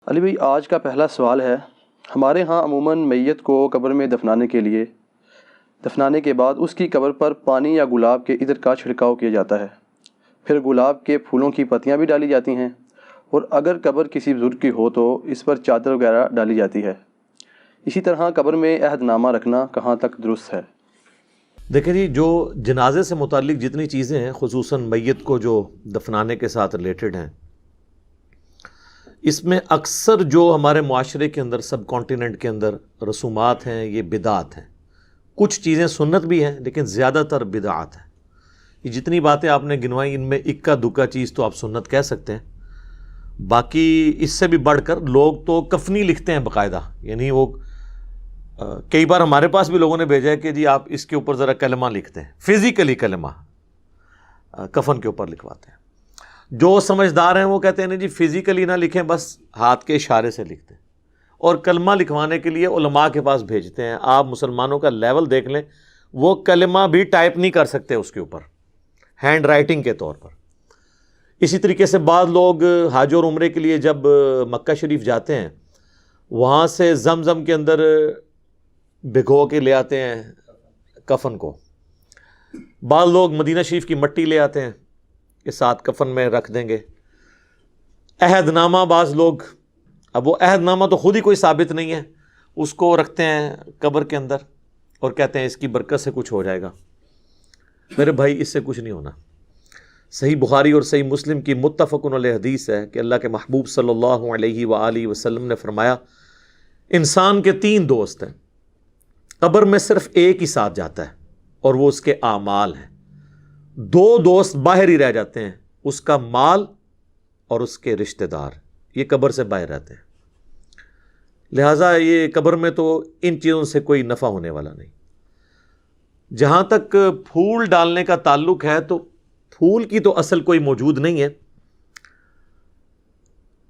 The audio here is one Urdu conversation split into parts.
علی بھائی، آج کا پہلا سوال ہے۔ ہمارے ہاں عموماً میت کو قبر میں دفنانے کے بعد اس کی قبر پر پانی یا گلاب کے عطر کا چھڑکاؤ کیا جاتا ہے، پھر گلاب کے پھولوں کی پتیاں بھی ڈالی جاتی ہیں، اور اگر قبر کسی بزرگ کی ہو تو اس پر چادر وغیرہ ڈالی جاتی ہے۔ اسی طرح قبر میں عہد نامہ رکھنا کہاں تک درست ہے؟ دیکھیں جی، جو جنازے سے متعلق جتنی چیزیں ہیں، خصوصاً میت کو جو دفنانے کے ساتھ ریلیٹڈ ہیں، اس میں اکثر جو ہمارے معاشرے کے اندر، سب کانٹیننٹ کے اندر رسومات ہیں، یہ بدعات ہیں۔ کچھ چیزیں سنت بھی ہیں لیکن زیادہ تر بدعات ہیں۔ یہ جتنی باتیں آپ نے گنوائی، ان میں اکا دکا چیز تو آپ سنت کہہ سکتے ہیں، باقی اس سے بھی بڑھ کر لوگ تو کفنی لکھتے ہیں باقاعدہ، یعنی وہ کئی بار ہمارے پاس بھی لوگوں نے بھیجا ہے کہ جی آپ اس کے اوپر ذرا کلمہ لکھتے ہیں، فزیکلی کلمہ کفن کے اوپر لکھواتے ہیں۔ جو سمجھدار ہیں وہ کہتے ہیں نہیں جی فزیکلی نہ لکھیں، بس ہاتھ کے اشارے سے لکھتے ہیں، اور کلمہ لکھوانے کے لیے علماء کے پاس بھیجتے ہیں۔ آپ مسلمانوں کا لیول دیکھ لیں، وہ کلمہ بھی ٹائپ نہیں کر سکتے اس کے اوپر، ہینڈ رائٹنگ کے طور پر۔ اسی طریقے سے بعض لوگ حج اور عمرے کے لیے جب مکہ شریف جاتے ہیں، وہاں سے زمزم کے اندر بھگو کے لے آتے ہیں کفن کو۔ بعض لوگ مدینہ شریف کی مٹی لے آتے ہیں کہ ساتھ کفن میں رکھ دیں گے۔ عہد نامہ بعض لوگ، اب وہ عہد نامہ تو خود ہی کوئی ثابت نہیں ہے، اس کو رکھتے ہیں قبر کے اندر اور کہتے ہیں اس کی برکت سے کچھ ہو جائے گا۔ میرے بھائی، اس سے کچھ نہیں ہونا۔ صحیح بخاری اور صحیح مسلم کی متفق علیہ حدیث ہے کہ اللہ کے محبوب صلی اللہ علیہ وآلہ وسلم نے فرمایا، انسان کے 3 دوست ہیں، قبر میں صرف ایک ہی ساتھ جاتا ہے اور وہ اس کے اعمال ہیں۔ 2 دوست باہر ہی رہ جاتے ہیں، اس کا مال اور اس کے رشتہ دار، یہ قبر سے باہر رہتے ہیں۔ لہٰذا یہ قبر میں تو ان چیزوں سے کوئی نفع ہونے والا نہیں۔ جہاں تک پھول ڈالنے کا تعلق ہے، تو پھول کی تو اصل کوئی موجود نہیں ہے۔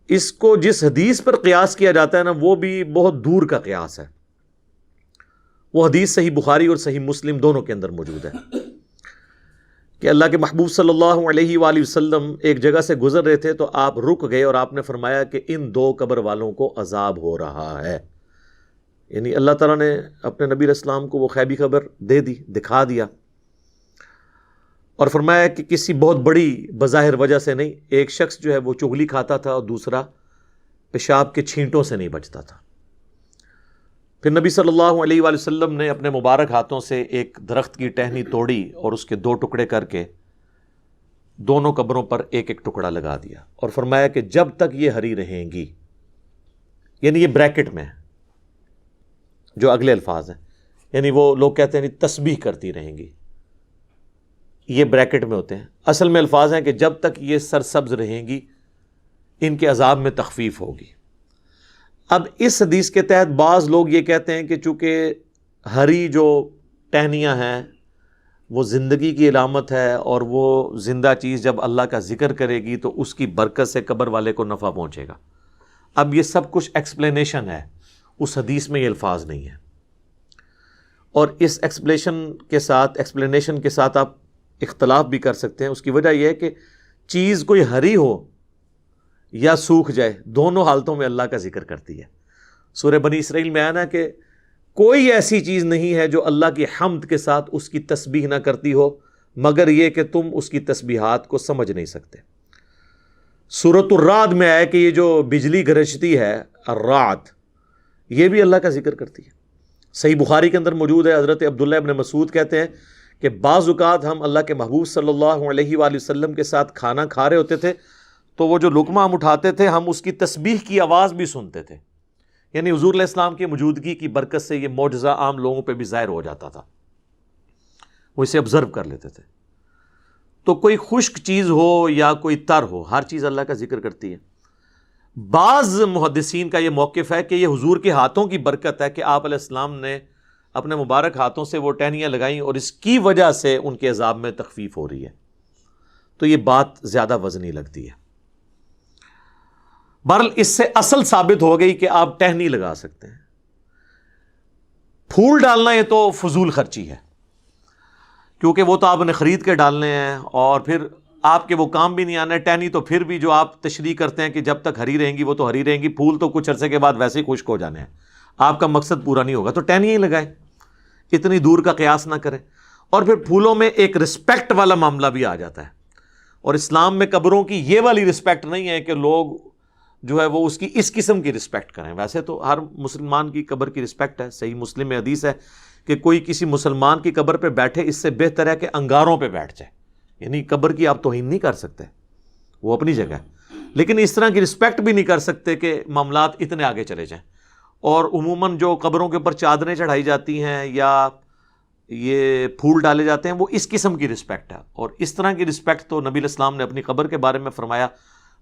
اس کو جس حدیث پر قیاس کیا جاتا ہے نا، وہ بھی بہت دور کا قیاس ہے۔ وہ حدیث صحیح بخاری اور صحیح مسلم دونوں کے اندر موجود ہے کہ اللہ کے محبوب صلی اللہ علیہ وآلہ وسلم ایک جگہ سے گزر رہے تھے تو آپ رک گئے اور آپ نے فرمایا کہ ان 2 قبر والوں کو عذاب ہو رہا ہے۔ یعنی اللہ تعالیٰ نے اپنے نبی علیہ السلام کو وہ غیبی خبر دے دی، دکھا دیا، اور فرمایا کہ کسی بہت بڑی بظاہر وجہ سے نہیں، ایک شخص جو ہے وہ چغلی کھاتا تھا اور دوسرا پیشاب کے چھینٹوں سے نہیں بچتا تھا۔ پھر نبی صلی اللہ علیہ وآلہ وسلم نے اپنے مبارک ہاتھوں سے ایک درخت کی ٹہنی توڑی اور اس کے 2 ٹکڑے کر کے دونوں قبروں پر ایک ایک ٹکڑا لگا دیا، اور فرمایا کہ جب تک یہ ہری رہیں گی، یعنی یہ بریکٹ میں ہے جو اگلے الفاظ ہیں، یعنی وہ لوگ کہتے ہیں تسبیح کرتی رہیں گی، یہ بریکٹ میں ہوتے ہیں۔ اصل میں الفاظ ہیں کہ جب تک یہ سرسبز رہیں گی، ان کے عذاب میں تخفیف ہوگی۔ اب اس حدیث کے تحت بعض لوگ یہ کہتے ہیں کہ چونکہ ہری جو ٹہنیاں ہیں وہ زندگی کی علامت ہے، اور وہ زندہ چیز جب اللہ کا ذکر کرے گی تو اس کی برکت سے قبر والے کو نفع پہنچے گا۔ اب یہ سب کچھ ایکسپلینیشن ہے، اس حدیث میں یہ الفاظ نہیں ہے، اور اس ایکسپلینیشن کے ساتھ آپ اختلاف بھی کر سکتے ہیں۔ اس کی وجہ یہ ہے کہ چیز کوئی ہری ہو یا سوکھ جائے، دونوں حالتوں میں اللہ کا ذکر کرتی ہے۔ سورہ بنی اسرائیل میں آیا نا کہ کوئی ایسی چیز نہیں ہے جو اللہ کی حمد کے ساتھ اس کی تسبیح نہ کرتی ہو، مگر یہ کہ تم اس کی تسبیحات کو سمجھ نہیں سکتے۔ سورۃ الرعد میں آیا کہ یہ جو بجلی گرجتی ہے، الرعد، یہ بھی اللہ کا ذکر کرتی ہے۔ صحیح بخاری کے اندر موجود ہے، حضرت عبداللہ ابن مسعود کہتے ہیں کہ بعض اوقات ہم اللہ کے محبوب صلی اللہ علیہ وآلہ وسلم کے ساتھ کھانا کھا رہے ہوتے تھے تو وہ جو لقمہ ہم اٹھاتے تھے، ہم اس کی تسبیح کی آواز بھی سنتے تھے، یعنی حضور علیہ السلام کی موجودگی کی برکت سے یہ معجزہ عام لوگوں پہ بھی ظاہر ہو جاتا تھا، وہ اسے آبزرو کر لیتے تھے۔ تو کوئی خشک چیز ہو یا کوئی تر ہو، ہر چیز اللہ کا ذکر کرتی ہے۔ بعض محدثین کا یہ موقف ہے کہ یہ حضور کے ہاتھوں کی برکت ہے کہ آپ علیہ السلام نے اپنے مبارک ہاتھوں سے وہ ٹہنیاں لگائیں اور اس کی وجہ سے ان کے عذاب میں تخفیف ہو رہی ہے، تو یہ بات زیادہ وزنی لگتی ہے۔ بہرحال اس سے اصل ثابت ہو گئی کہ آپ ٹہنی لگا سکتے ہیں۔ پھول ڈالنا یہ تو فضول خرچی ہے، کیونکہ وہ تو آپ نے خرید کے ڈالنے ہیں، اور پھر آپ کے وہ کام بھی نہیں آنا ہے. ٹہنی تو پھر بھی جو آپ تشریح کرتے ہیں کہ جب تک ہری رہیں گی وہ تو ہری رہیں گی, پھول تو کچھ عرصے کے بعد ویسے ہی خشک ہو جانے ہیں, آپ کا مقصد پورا نہیں ہوگا, تو ٹہنی ہی لگائیں, اتنی دور کا قیاس نہ کریں. اور پھر پھولوں میں ایک رسپیکٹ والا معاملہ بھی آ جاتا ہے, اور اسلام میں قبروں کی یہ والی رسپیکٹ نہیں ہے کہ لوگ جو ہے وہ اس کی اس قسم کی رسپیکٹ کریں. ویسے تو ہر مسلمان کی قبر کی رسپیکٹ ہے, صحیح مسلم میں حدیث ہے کہ کوئی کسی مسلمان کی قبر پہ بیٹھے اس سے بہتر ہے کہ انگاروں پہ بیٹھ جائے. یعنی قبر کی آپ توہین نہیں کر سکتے, وہ اپنی جگہ ہے, لیکن اس طرح کی رسپیکٹ بھی نہیں کر سکتے کہ معاملات اتنے آگے چلے جائیں. اور عموماً جو قبروں کے اوپر چادریں چڑھائی جاتی ہیں یا یہ پھول ڈالے جاتے ہیں وہ اس قسم کی رسپیکٹ ہے. اور اس طرح کی رسپیکٹ تو نبی علیہ السلام نے اپنی قبر کے بارے میں فرمایا,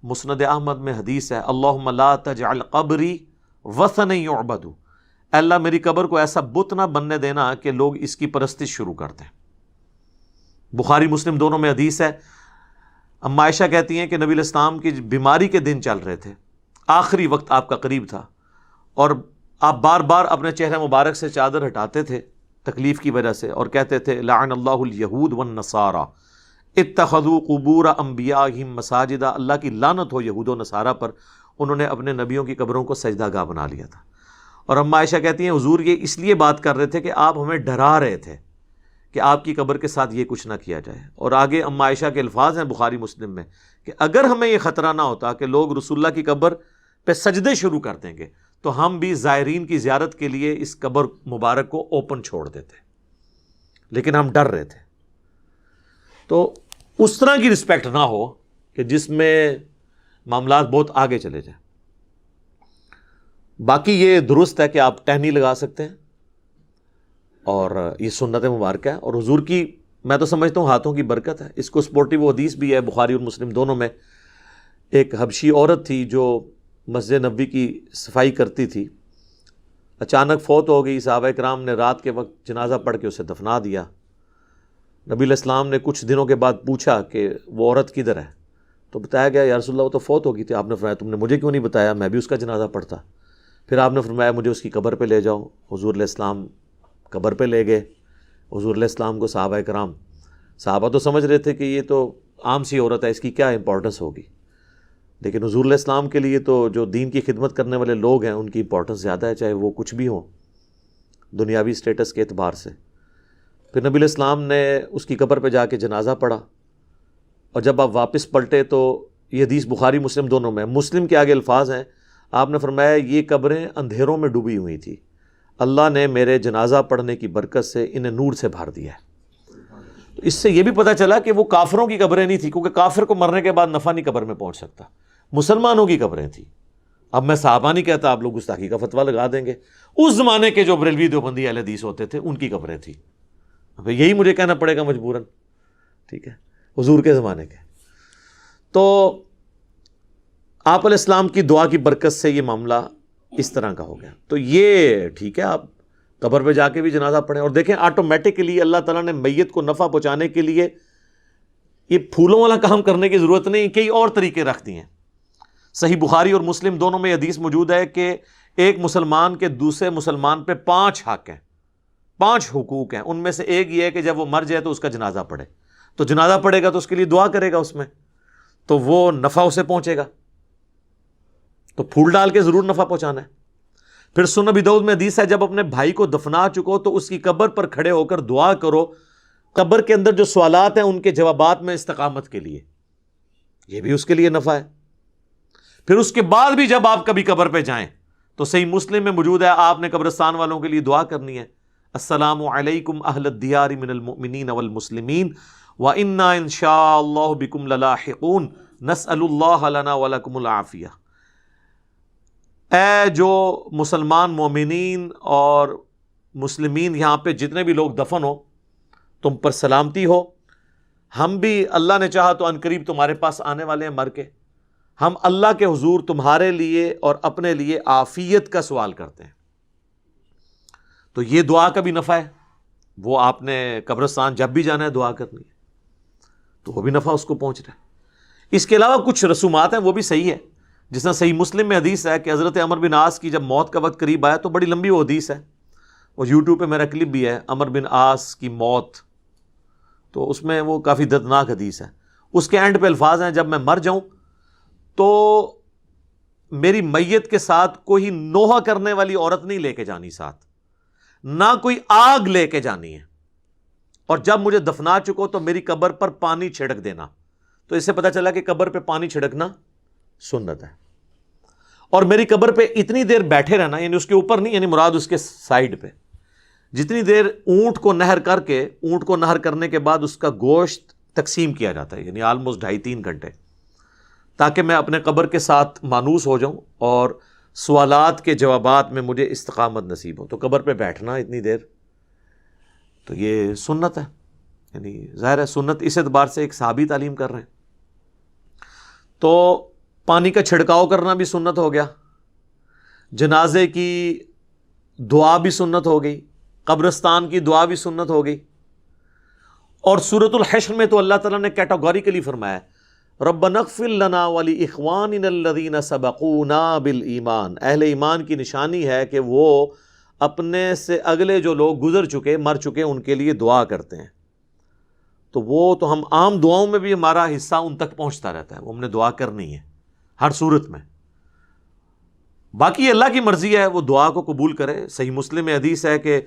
مسند احمد میں حدیث ہے, اللہم لا تجعل قبری وثنا یعبد, اے اللہ میری قبر کو ایسا بت نہ بننے دینا کہ لوگ اس کی پرستش شروع کر دیں. بخاری مسلم دونوں میں حدیث ہے. اما عائشہ کہتی ہیں کہ نبی علیہ السلام کی بیماری کے دن چل رہے تھے, آخری وقت آپ کا قریب تھا, اور آپ بار بار اپنے چہرے مبارک سے چادر ہٹاتے تھے تکلیف کی وجہ سے, اور کہتے تھے لعن اللہ الیہود والنصارى اتخذوا قبور انبیائہم مساجدا, اللہ کی لعنت ہو یہود و نصارہ پر, انہوں نے اپنے نبیوں کی قبروں کو سجدہ گاہ بنا لیا تھا. اور اما عائشہ کہتی ہیں حضور یہ اس لیے بات کر رہے تھے کہ آپ ہمیں ڈرا رہے تھے کہ آپ کی قبر کے ساتھ یہ کچھ نہ کیا جائے. اور آگے اما عائشہ کے الفاظ ہیں بخاری مسلم میں کہ اگر ہمیں یہ خطرہ نہ ہوتا کہ لوگ رسول اللہ کی قبر پہ سجدے شروع کر دیں گے تو ہم بھی زائرین کی زیارت کے لیے اس قبر مبارک کو اوپن چھوڑ دیتے, لیکن ہم ڈر رہے تھے. تو اس طرح کی رسپیکٹ نہ ہو کہ جس میں معاملات بہت آگے چلے جائیں. باقی یہ درست ہے کہ آپ ٹہنی لگا سکتے ہیں, اور یہ سنت مبارکہ ہے, اور حضور کی میں تو سمجھتا ہوں ہاتھوں کی برکت ہے. اس کو سپورٹیو حدیث بھی ہے بخاری اور مسلم دونوں میں. ایک حبشی عورت تھی جو مسجد نبوی کی صفائی کرتی تھی, اچانک فوت ہو گئی. صحابہ کرام نے رات کے وقت جنازہ پڑھ کے اسے دفنا دیا. نبی علیہ السلام نے کچھ دنوں کے بعد پوچھا کہ وہ عورت کدھر ہے, تو بتایا گیا یا رسول اللہ وہ تو فوت ہو گئی تھی. آپ نے فرمایا تم نے مجھے کیوں نہیں بتایا, میں بھی اس کا جنازہ پڑھتا. پھر آپ نے فرمایا مجھے اس کی قبر پہ لے جاؤ. حضور علیہ السلام قبر پہ لے گئے. حضور علیہ السلام کو صحابہ تو سمجھ رہے تھے کہ یہ تو عام سی عورت ہے, اس کی کیا امپورٹنس ہوگی, لیکن حضور علیہ السلام کے لیے تو جو دین کی خدمت کرنے والے لوگ ہیں ان کی امپورٹنس زیادہ ہے, چاہے وہ کچھ بھی ہوں دنیاوی سٹیٹس کے اعتبار سے. پھر نبی علیہ السلام نے اس کی قبر پہ جا کے جنازہ پڑھا, اور جب آپ واپس پلٹے تو یہ حدیث بخاری مسلم دونوں میں, مسلم کے آگے الفاظ ہیں, آپ نے فرمایا یہ قبریں اندھیروں میں ڈوبی ہوئی تھی, اللہ نے میرے جنازہ پڑھنے کی برکت سے انہیں نور سے بھر دیا ہے. تو اس سے یہ بھی پتہ چلا کہ وہ کافروں کی قبریں نہیں تھیں, کیونکہ کافر کو مرنے کے بعد نفع نہیں قبر میں پہنچ سکتا, مسلمانوں کی قبریں تھیں. اب میں صحابہ نہیں کہتا, آپ لوگ گستاخی کا فتویٰ لگا دیں گے. اس زمانے کے جو بریلوی دیوبندی اہل حدیث ہوتے تھے ان کی قبریں تھیں. اب یہی مجھے کہنا پڑے گا مجبوراً, ٹھیک ہے, حضور کے زمانے کے. تو آپ علیہ السلام کی دعا کی برکت سے یہ معاملہ اس طرح کا ہو گیا. تو یہ ٹھیک ہے, آپ قبر پہ جا کے بھی جنازہ پڑھیں. اور دیکھیں آٹومیٹکلی اللہ تعالیٰ نے میت کو نفع پہنچانے کے لیے یہ پھولوں والا کام کرنے کی ضرورت نہیں, کئی اور طریقے رکھ دیے ہیں. صحیح بخاری اور مسلم دونوں میں حدیث موجود ہے کہ ایک مسلمان کے دوسرے مسلمان پہ 5 حق ہیں, 5 حقوق ہیں. ان میں سے ایک یہ ہے کہ جب وہ مر جائے تو اس کا جنازہ پڑھے. تو جنازہ پڑھے گا تو اس کے لیے دعا کرے گا اس میں, تو وہ نفع اسے پہنچے گا. تو پھول ڈال کے ضرور نفع پہنچانا ہے. پھر سنن ابی داؤد میں حدیث ہے جب اپنے بھائی کو دفنا چکو تو اس کی قبر پر کھڑے ہو کر دعا کرو, قبر کے اندر جو سوالات ہیں ان کے جوابات میں استقامت کے لیے, یہ بھی اس کے لیے نفع ہے. پھر اس کے بعد بھی جب آپ کبھی قبر پہ جائیں تو صحیح مسلم میں موجود ہے آپ نے قبرستان والوں کے لیے دعا کرنی ہے, السلام علیکم اہل الدیار من المؤمنین والمسلمین وَإِنَّا إِن شَاءَ اللَّهُ بِكُمْ لَلَاحِقُونَ نَسْأَلُ اللَّهَ لَنَا وَلَكُمُ الْعَافِيَةَ. اے جو مسلمان مومنین اور مسلمین یہاں پہ جتنے بھی لوگ دفن ہو تم پر سلامتی ہو, ہم بھی اللہ نے چاہا تو عنقریب تمہارے پاس آنے والے ہیں مر کے, ہم اللہ کے حضور تمہارے لیے اور اپنے لیے عافیت کا سوال کرتے ہیں. تو یہ دعا کا بھی نفع ہے, وہ آپ نے قبرستان جب بھی جانا ہے دعا کرنی ہے تو وہ بھی نفع اس کو پہنچ رہا ہے. اس کے علاوہ کچھ رسومات ہیں وہ بھی صحیح ہے, جس طرح صحیح مسلم میں حدیث ہے کہ حضرت عمر بن عاص کی جب موت کا وقت قریب آیا تو بڑی لمبی وہ حدیث ہے, اور یوٹیوب پہ میرا کلپ بھی ہے عمر بن عاص کی موت, تو اس میں وہ کافی دردناک حدیث ہے. اس کے اینڈ پہ الفاظ ہیں جب میں مر جاؤں تو میری میت کے ساتھ کوئی نوحہ کرنے والی عورت نہیں لے کے جانی ساتھ، نہ کوئی آگ لے کے جانی ہے، اور جب مجھے دفنا چکو تو میری قبر پر پانی چھڑک دینا۔ تو اس سے پتہ چلا کہ قبر پہ پانی چھڑکنا سنت ہے، اور میری قبر پہ اتنی دیر بیٹھے رہنا، یعنی اس کے اوپر نہیں، یعنی مراد اس کے سائیڈ پہ، جتنی دیر اونٹ کو نہر کر کے، اونٹ کو نہر کرنے کے بعد اس کا گوشت تقسیم کیا جاتا ہے، یعنی آلموسٹ 2.5-3 گھنٹے، تاکہ میں اپنے قبر کے ساتھ مانوس ہو جاؤں اور سوالات کے جوابات میں مجھے استقامت نصیب ہو۔ تو قبر پہ بیٹھنا اتنی دیر، تو یہ سنت ہے، یعنی ظاہر ہے سنت اس اعتبار سے ایک صحابی تعلیم کر رہے ہیں۔ تو پانی کا چھڑکاؤ کرنا بھی سنت ہو گیا، جنازے کی دعا بھی سنت ہو گئی، قبرستان کی دعا بھی سنت ہو گئی۔ اور سورۃ الحشر میں تو اللہ تعالیٰ نے کیٹاگوریکلی فرمایا ربنا اغفر لنا ولاخواننا الذین سبقونا بالایمان، اہل ایمان کی نشانی ہے کہ وہ اپنے سے اگلے جو لوگ گزر چکے، مر چکے، ان کے لیے دعا کرتے ہیں۔ تو وہ تو ہم عام دعاؤں میں بھی ہمارا حصہ ان تک پہنچتا رہتا ہے، وہ ہم نے دعا کرنی ہے ہر صورت میں۔ باقی اللہ کی مرضی ہے، وہ دعا کو قبول کرے۔ صحیح مسلم میں حدیث ہے کہ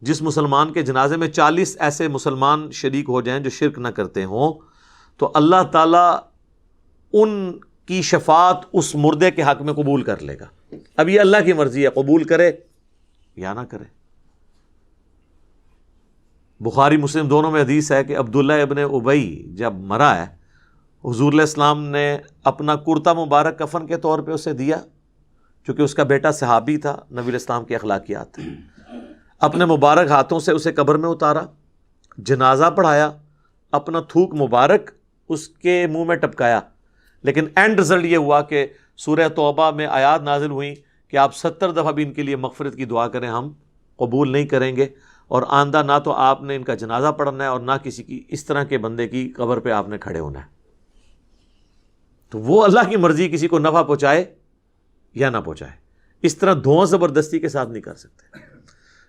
جس مسلمان کے جنازے میں 40 ایسے مسلمان شریک ہو جائیں جو شرک نہ کرتے ہوں، تو اللہ تعالیٰ ان کی شفاعت اس مردے کے حق میں قبول کر لے گا۔ اب یہ اللہ کی مرضی ہے، قبول کرے یا نہ کرے۔ بخاری مسلم دونوں میں حدیث ہے کہ عبداللہ ابن ابی جب مرا ہے، حضور علیہ السلام نے اپنا کرتا مبارک کفن کے طور پہ اسے دیا، چونکہ اس کا بیٹا صحابی تھا، نبی علیہ السلام کی اخلاقیات تھے۔ اپنے مبارک ہاتھوں سے اسے قبر میں اتارا، جنازہ پڑھایا، اپنا تھوک مبارک اس کے منہ میں ٹپکایا، لیکن اینڈ رزلٹ یہ ہوا کہ سورہ توبہ میں آیات نازل ہوئیں کہ آپ 70 دفعہ بھی ان کے لیے مغفرت کی دعا کریں، ہم قبول نہیں کریں گے، اور آئندہ نہ تو آپ نے ان کا جنازہ پڑھنا ہے اور نہ کسی کی اس طرح کے بندے کی قبر پہ آپ نے کھڑے ہونا ہے۔ تو وہ اللہ کی مرضی، کسی کو نفع پہنچائے یا نہ پہنچائے، اس طرح دھواں زبردستی کے ساتھ نہیں کر سکتے۔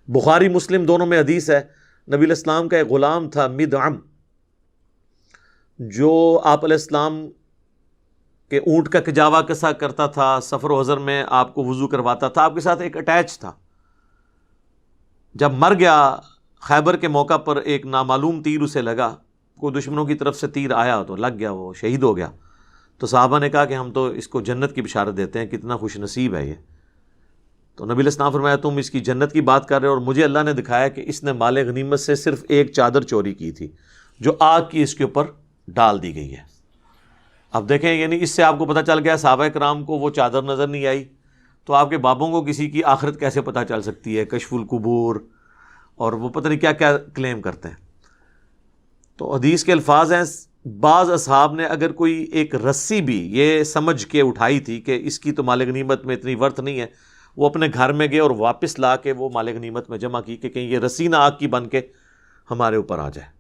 بخاری مسلم دونوں میں حدیث ہے، نبی علیہ السلام کا ایک غلام تھا مدعم، جو آپ علیہ السلام کہ اونٹ کا کجاوا کسا کرتا تھا، سفر و حضر میں آپ کو وضو کرواتا تھا، آپ کے ساتھ ایک اٹیچ تھا۔ جب مر گیا، خیبر کے موقع پر ایک نامعلوم تیر اسے لگا، کوئی دشمنوں کی طرف سے تیر آیا تو لگ گیا، وہ شہید ہو گیا۔ تو صحابہ نے کہا کہ ہم تو اس کو جنت کی بشارت دیتے ہیں، کتنا خوش نصیب ہے یہ۔ تو نبی علیہ السلام فرمایا تم اس کی جنت کی بات کر رہے ہو، اور مجھے اللہ نے دکھایا کہ اس نے مال غنیمت سے صرف ایک چادر چوری کی تھی جو آگ کی اس کے اوپر ڈال دی گئی ہے۔ اب دیکھیں، یعنی اس سے آپ کو پتہ چل گیا صحابہ کرام کو وہ چادر نظر نہیں آئی، تو آپ کے بابوں کو کسی کی آخرت کیسے پتہ چل سکتی ہے؟ کشف القبور اور وہ پتہ نہیں کیا کیا کلیم کرتے ہیں۔ تو حدیث کے الفاظ ہیں، بعض اصحاب نے اگر کوئی ایک رسی بھی یہ سمجھ کے اٹھائی تھی کہ اس کی تو مال غنیمت میں اتنی ورتھ نہیں ہے، وہ اپنے گھر میں گئے اور واپس لا کے وہ مال غنیمت میں جمع کی کہ کہیں یہ رسی نہ آگ کی بن کے ہمارے اوپر آ جائے۔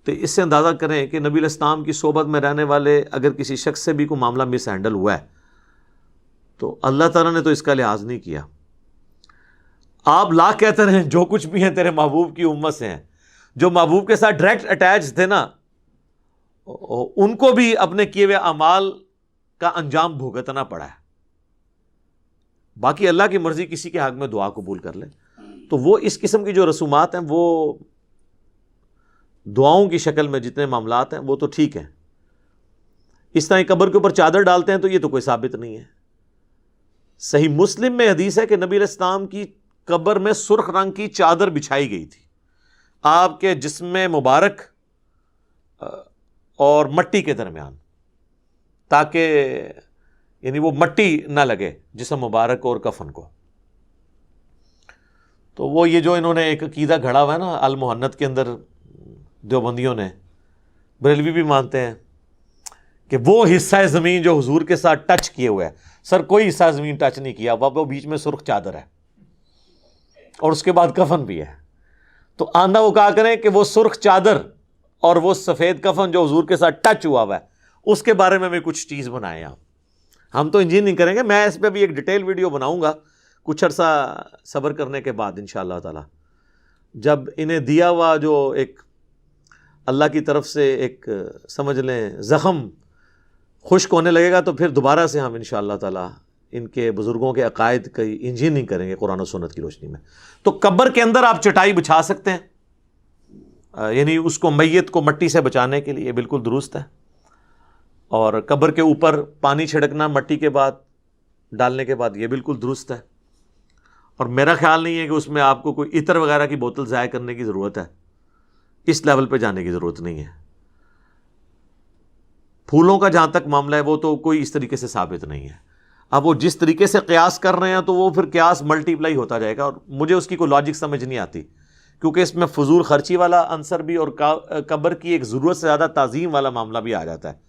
تو اس سے اندازہ کریں کہ نبی علیہ السلام کی صحبت میں رہنے والے اگر کسی شخص سے بھی کوئی معاملہ مس ہینڈل ہوا ہے تو اللہ تعالیٰ نے تو اس کا لحاظ نہیں کیا۔ آپ لاکھ کہتے رہیں جو کچھ بھی ہیں تیرے محبوب کی امت سے ہیں، جو محبوب کے ساتھ ڈائریکٹ اٹیچ تھے نا، ان کو بھی اپنے کیے ہوئے اعمال کا انجام بھگتنا پڑا ہے۔ باقی اللہ کی مرضی، کسی کے حق میں دعا قبول کر لے تو وہ اس قسم کی جو رسومات ہیں، وہ دعاؤں کی شکل میں جتنے معاملات ہیں وہ تو ٹھیک ہیں۔ اس طرح قبر کے اوپر چادر ڈالتے ہیں تو یہ تو کوئی ثابت نہیں ہے۔ صحیح مسلم میں حدیث ہے کہ نبی علیہ السلام کی قبر میں سرخ رنگ کی چادر بچھائی گئی تھی، آپ کے جسم مبارک اور مٹی کے درمیان، تاکہ یعنی وہ مٹی نہ لگے جسم مبارک اور کفن کو۔ تو وہ یہ جو انہوں نے ایک عقیدہ گھڑا ہوا ہے نا المحنت کے اندر، دیوبندیوں نے، بریلوی بھی مانتے ہیں کہ وہ حصہ زمین جو حضور کے ساتھ ٹچ کیے ہوئے ہے، سر کوئی حصہ زمین ٹچ نہیں کیا، وہ بیچ میں سرخ چادر ہے اور اس کے بعد کفن بھی ہے۔ تو آندہ وہ کہا کریں کہ وہ سرخ چادر اور وہ سفید کفن جو حضور کے ساتھ ٹچ ہوا ہوا ہے، اس کے بارے میں بھی کچھ چیز بنائیں آپ۔ ہم تو انجینئرنگ کریں گے، میں اس پہ بھی ایک ڈیٹیل ویڈیو بناؤں گا کچھ عرصہ صبر کرنے کے بعد انشاءاللہ تعالی، جب انہیں دیا ہوا جو ایک اللہ کی طرف سے ایک سمجھ لیں زخم خشک ہونے لگے گا تو پھر دوبارہ سے ہم انشاءاللہ تعالیٰ ان کے بزرگوں کے عقائد کی انجینئرنگ کریں گے قرآن و سنت کی روشنی میں. تو قبر کے اندر آپ چٹائی بچھا سکتے ہیں، یعنی اس کو میت کو مٹی سے بچانے کے لیے بالکل درست ہے. اور قبر کے اوپر پانی چھڑکنا مٹی کے بعد ڈالنے کے بعد یہ بالکل درست ہے. اور میرا خیال نہیں ہے کہ اس میں آپ کو کوئی عطر وغیرہ کی بوتل ضائع کرنے کی ضرورت ہے، اس لیول پہ جانے کی ضرورت نہیں ہے. پھولوں کا جہاں تک معاملہ ہے وہ تو کوئی اس طریقے سے ثابت نہیں ہے. اب وہ جس طریقے سے قیاس کر رہے ہیں تو وہ پھر قیاس ملٹی پلائی ہوتا جائے گا، اور مجھے اس کی کوئی لاجک سمجھ نہیں آتی، کیونکہ اس میں فضول خرچی والا عنصر بھی اور قبر کی ایک ضرورت سے زیادہ تعظیم والا معاملہ بھی آ جاتا ہے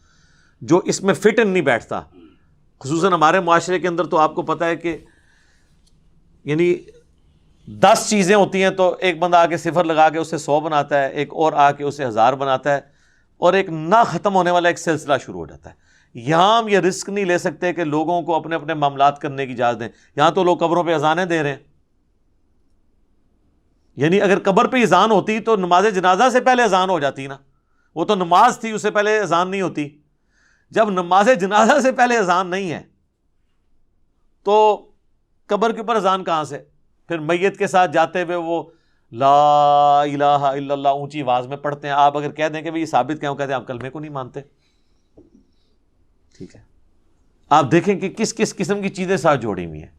جو اس میں فٹ ان نہیں بیٹھتا. خصوصاً ہمارے معاشرے کے اندر تو آپ کو پتہ ہے کہ یعنی 10 چیزیں ہوتی ہیں تو ایک بندہ آ کے صفر لگا کے اسے 100 بناتا ہے، ایک اور آ کے اسے 1000 بناتا ہے، اور ایک نہ ختم ہونے والا ایک سلسلہ شروع ہو جاتا ہے. یہاں ہم یہ رسک نہیں لے سکتے کہ لوگوں کو اپنے اپنے معاملات کرنے کی اجازت دیں. یہاں تو لوگ قبروں پہ اذانیں دے رہے ہیں. یعنی اگر قبر پہ اذان ہوتی تو نماز جنازہ سے پہلے اذان ہو جاتی نا، وہ تو نماز تھی، اس سے پہلے اذان نہیں ہوتی. جب نماز جنازہ سے پہلے اذان نہیں ہے تو قبر کے اوپر اذان کہاں سے؟ پھر میت کے ساتھ جاتے ہوئے وہ لا الہ الا اللہ اونچی آواز میں پڑھتے ہیں. آپ اگر کہہ دیں کہ یہ ثابت کیوں کہتے ہیں، آپ کلمے کو نہیں مانتے. ٹھیک ہے، آپ دیکھیں کہ کس کس قسم کی چیزیں ساتھ جوڑی ہوئی ہیں.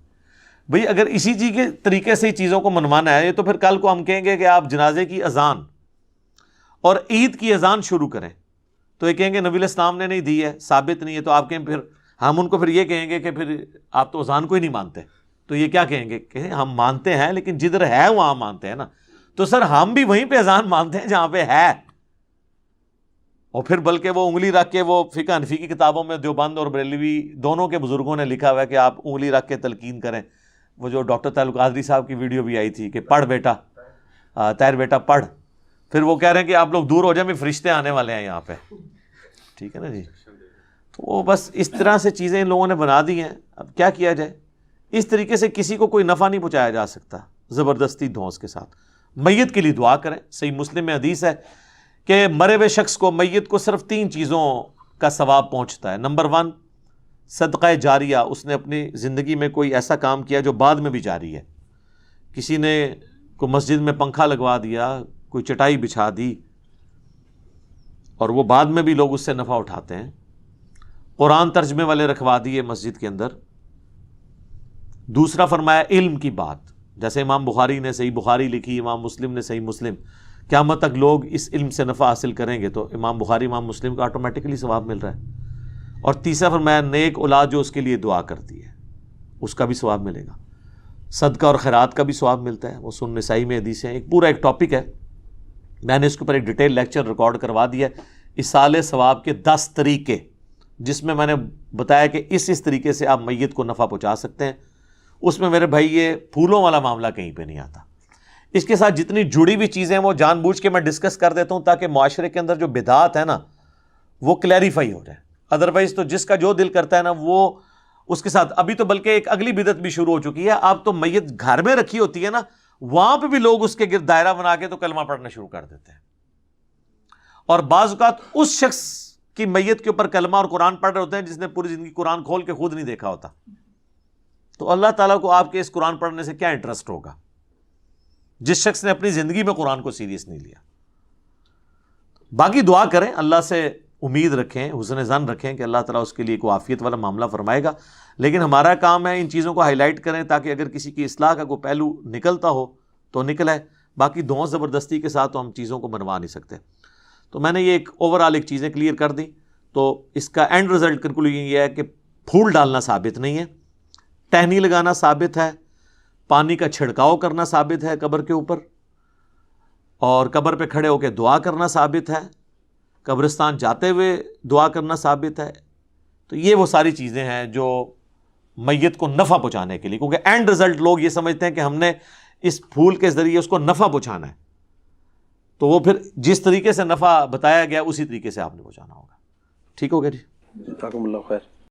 بھئی اگر اسی چیز کے طریقے سے چیزوں کو منوانا ہے تو پھر کل کو ہم کہیں گے کہ آپ جنازے کی اذان اور عید کی اذان شروع کریں تو یہ کہیں گے نبی الاسلام نے نہیں دی ہے، ثابت نہیں ہے. تو آپ کہیں پھر ہم ان کو پھر یہ کہیں گے کہ پھر آپ تو اذان کو ہی نہیں مانتے. تو یہ کیا کہیں گے کہ ہم مانتے ہیں لیکن جدھر ہے وہاں مانتے ہیں نا. تو سر ہم بھی وہیں پہ اذان مانتے ہیں جہاں پہ ہے. اور پھر بلکہ وہ انگلی رکھ کے، وہ فقہ حنفی کی کتابوں میں دیوبند اور بریلوی دونوں کے بزرگوں نے لکھا ہوا ہے کہ آپ انگلی رکھ کے تلقین کریں. وہ جو ڈاکٹر طاہر القادری صاحب کی ویڈیو بھی آئی تھی کہ پڑھ بیٹا، طاہر بیٹا پڑھ. پھر وہ کہہ رہے ہیں کہ آپ لوگ دور ہو جائیں، فرشتے آنے والے ہیں یہاں پہ. ٹھیک ہے نا جی. تو وہ بس اس طرح سے چیزیں ان لوگوں نے بنا دی ہیں. اب کیا کیا جائے؟ اس طریقے سے کسی کو کوئی نفع نہیں پہنچایا جا سکتا زبردستی دھونس کے ساتھ. میت کے لیے دعا کریں. صحیح مسلم میں حدیث ہے کہ مرے ہوئے شخص کو، میت کو صرف 3 چیزوں کا ثواب پہنچتا ہے. نمبر 1 صدقہ جاریہ، اس نے اپنی زندگی میں کوئی ایسا کام کیا جو بعد میں بھی جاری ہے. کسی نے کوئی مسجد میں پنکھا لگوا دیا، کوئی چٹائی بچھا دی، اور وہ بعد میں بھی لوگ اس سے نفع اٹھاتے ہیں. قرآن ترجمے والے رکھوا دیے مسجد کے اندر. دوسرا فرمایا علم کی بات، جیسے امام بخاری نے صحیح بخاری لکھی، امام مسلم نے صحیح مسلم. قیامت تک لوگ اس علم سے نفع حاصل کریں گے تو امام بخاری امام مسلم کو آٹومیٹکلی ثواب مل رہا ہے. اور تیسرا فرمایا نیک اولاد جو اس کے لیے دعا کرتی ہے اس کا بھی ثواب ملے گا. صدقہ اور خیرات کا بھی ثواب ملتا ہے. وہ سنن نسائی میں حدیثیں، ایک پورا ایک ٹاپک ہے. میں نے اس کے اوپر ایک ڈیٹیل لیکچر ریکارڈ کروا دیا ہے، ایصال ثواب کے 10 طریقے، جس میں نے بتایا کہ اس طریقے سے آپ میت کو نفع پہنچا سکتے ہیں. اس میں میرے بھائی یہ پھولوں والا معاملہ کہیں پہ نہیں آتا. اس کے ساتھ جتنی جڑی ہوئی چیزیں وہ جان بوجھ کے میں ڈسکس کر دیتا ہوں تاکہ معاشرے کے اندر جو بدعات ہے نا وہ کلیریفائی ہو جائے. ادروائز تو جس کا جو دل کرتا ہے نا وہ اس کے ساتھ. ابھی تو بلکہ ایک اگلی بدعت بھی شروع ہو چکی ہے. آپ تو میت گھر میں رکھی ہوتی ہے نا، وہاں پہ بھی لوگ اس کے گرد دائرہ بنا کے تو کلمہ پڑھنا شروع کر دیتے ہیں. اور بعض اوقات اس شخص کی میت کے اوپر کلمہ اور قرآن پڑھ رہے ہوتے ہیں جس نے پوری زندگی قرآن کھول کے خود نہیں دیکھا ہوتا. تو اللہ تعالیٰ کو آپ کے اس قرآن پڑھنے سے کیا انٹرسٹ ہوگا جس شخص نے اپنی زندگی میں قرآن کو سیریس نہیں لیا. باقی دعا کریں، اللہ سے امید رکھیں، حسن ظن رکھیں کہ اللہ تعالیٰ اس کے لیے کوئی عافیت والا معاملہ فرمائے گا. لیکن ہمارا کام ہے ان چیزوں کو ہائی لائٹ کریں تاکہ اگر کسی کی اصلاح کا کوئی پہلو نکلتا ہو تو نکلے. باقی دھونس زبردستی کے ساتھ تو ہم چیزوں کو بنوا نہیں سکتے. تو میں نے یہ ایک اوور آل ایک چیزیں کلیئر کر دی. تو اس کا اینڈ رزلٹ کنکلوژن یہ ہے کہ پھول ڈالنا ثابت نہیں ہے، ٹہنی لگانا ثابت ہے، پانی کا چھڑکاؤ کرنا ثابت ہے قبر کے اوپر، اور قبر پہ کھڑے ہو کے دعا کرنا ثابت ہے، قبرستان جاتے ہوئے دعا کرنا ثابت ہے. تو یہ وہ ساری چیزیں ہیں جو میت کو نفع پہنچانے کے لیے، کیونکہ اینڈ رزلٹ لوگ یہ سمجھتے ہیں کہ ہم نے اس پھول کے ذریعے اس کو نفع پہنچانا ہے، تو وہ پھر جس طریقے سے نفع بتایا گیا اسی طریقے سے آپ نے پہنچانا ہوگا. ٹھیک ہو گیا جی؟ جزاکم اللہ خیر.